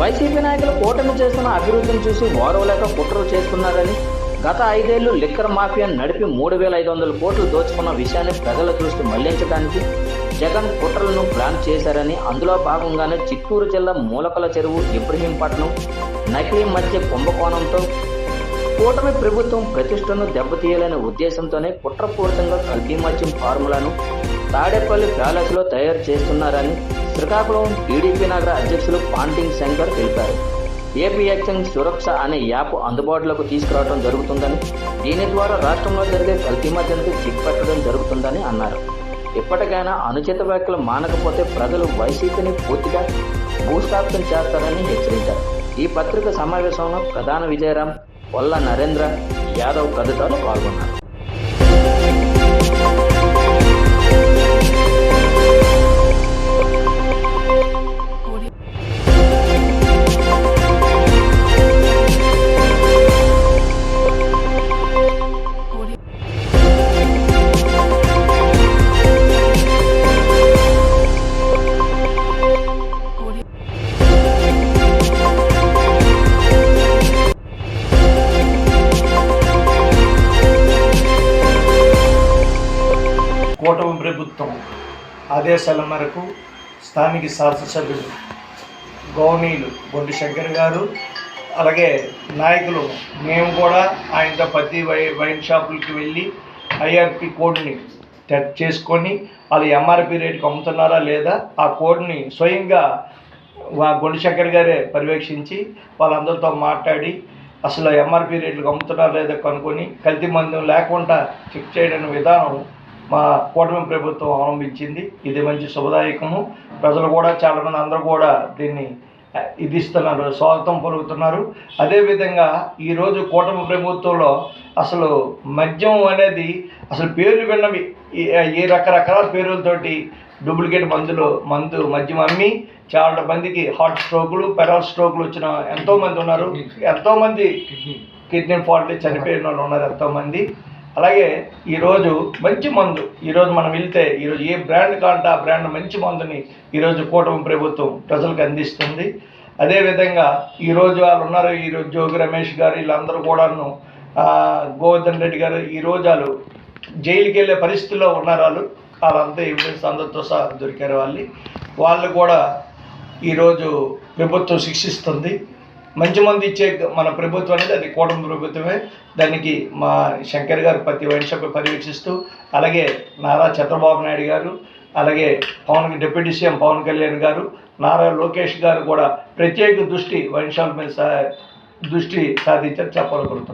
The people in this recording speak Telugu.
వైసీపీ నాయకులు కూటమి చేస్తున్న అభివృద్ధిని చూసి ఓర్వలేక కుట్రలు చేస్తున్నారని, గత 5 ఏళ్లు లిక్కర్ మాఫియా నడిపి 3,500 కోట్లు దోచుకున్న విషయాన్ని ప్రజల దృష్టి మళ్లించడానికి జగన్ కుట్రలను ప్లాన్ చేశారని, అందులో భాగంగానే చిత్తూరు జిల్లా మూలకల చెరువు, ఇబ్రహీంపట్నం నకిలీ మధ్య కుంభకోణంతో కూటమి ప్రభుత్వం ప్రతిష్టను దెబ్బతీయాలనే ఉద్దేశంతోనే కుట్రపూరితంగా కల్తీ మద్యం ఫార్ములాను తాడేపల్లి ప్యాలెస్లో తయారు చేస్తున్నారని శ్రీకాకుళం టీడీపీ నగర అధ్యక్షులు పాంటింగ్ శంకర్ తెలిపారు. ఏపీ ఎక్సైజ్ సురక్ష అనే యాప్ అందుబాటులోకి తీసుకురావడం జరుగుతుందని, దీని ద్వారా రాష్ట్రంలో జరిగే కల్తీ మద్యానికి చెక్ పెట్టడం జరుగుతుందని అన్నారు. ఇప్పటికైనా అనుచిత వ్యాఖ్యలు మానకపోతే ప్రజలు వైసీపీని పూర్తిగా భూస్థాపితం చేస్తారని హెచ్చరించారు. ఈ పత్రిక సమావేశంలో ప్రధాన విజయరాం, వల్ల నరేంద్ర యాదవ్ తదితరులు పాల్గొన్నారు. కూటమి ప్రభుత్వం ఆదేశాల మేరకు స్థానిక శాసనసభ్యులు గౌనీయులు బొండి శంకర్ గారు, అలాగే నాయకులు మేము కూడా ఆయనతో ప్రతి వైన్ షాపులకి వెళ్ళి ఐఆర్పి కోడ్ని టెస్ట్ చేసుకొని వాళ్ళు ఎంఆర్పి రేటుకి అమ్ముతున్నారా లేదా ఆ కోడ్ని స్వయంగా బొండి శంకర్ గారే పర్యవేక్షించి వాళ్ళందరితో మాట్లాడి అసలు ఎంఆర్పి రేట్లకు అమ్ముతున్నారా లేదా కనుక్కొని కల్తీ మందు లేకుండా చెక్ చేయడం విధానం మా కూటమి ప్రభుత్వం అవలంబించింది. ఇది మంచి శుభదాయకము. ప్రజలు కూడా చాలామంది అందరూ కూడా దీన్ని ఇస్తున్నారు, స్వాగతం పలుకుతున్నారు. అదేవిధంగా ఈరోజు కూటమి ప్రభుత్వంలో అసలు మద్యం అనేది అసలు పేర్లు విన్నవి ఈ రకరకాల పేర్లతోటి డూప్లికేట్ మద్యం అమ్మి చాలా మందికి హార్ట్ స్ట్రోకులు, పెరాల్ స్ట్రోకులు వచ్చిన ఎంతోమంది ఉన్నారు. ఎంతోమంది కిడ్నీ ఫాల్ట్ చనిపోయిన వాళ్ళు ఉన్నారు ఎంతోమంది. అలాగే ఈరోజు మంచి మందు, ఈరోజు మనం వెళ్తే ఈరోజు ఏ బ్రాండ్ కాంటే ఆ బ్రాండ్ మంచి మందుని ఈరోజు కూటమి ప్రభుత్వం ప్రజలకు అందిస్తుంది. అదేవిధంగా ఈరోజు వాళ్ళు ఉన్నారు, ఈరోజు జోగి రమేష్ గారు వీళ్ళందరూ కూడాను, గోవర్ధన్ రెడ్డి గారు ఈరోజు వాళ్ళు జైలుకి వెళ్ళే పరిస్థితుల్లో ఉన్నారు. వాళ్ళంతా ఎవిడెన్స్ అందరితో సహా దొరికారు. వాళ్ళు కూడా ఈరోజు ప్రభుత్వం శిక్షిస్తుంది. మంచి మంది ఇచ్చే మన ప్రభుత్వం అనేది అది కూటమి ప్రభుత్వమే. దానికి మా శంకర్ గారు ప్రతి వైన్ షాప్ పర్యవేక్షిస్తూ, అలాగే నారా చంద్రబాబు నాయుడు గారు, అలాగే డిప్యూటీ సీఎం పవన్ కళ్యాణ్ గారు, నారా లోకేష్ గారు కూడా ప్రత్యేక దృష్టి వైన్ షాప్ మీద దృష్టి సాధించారు చెప్పగలుగుతున్నాం.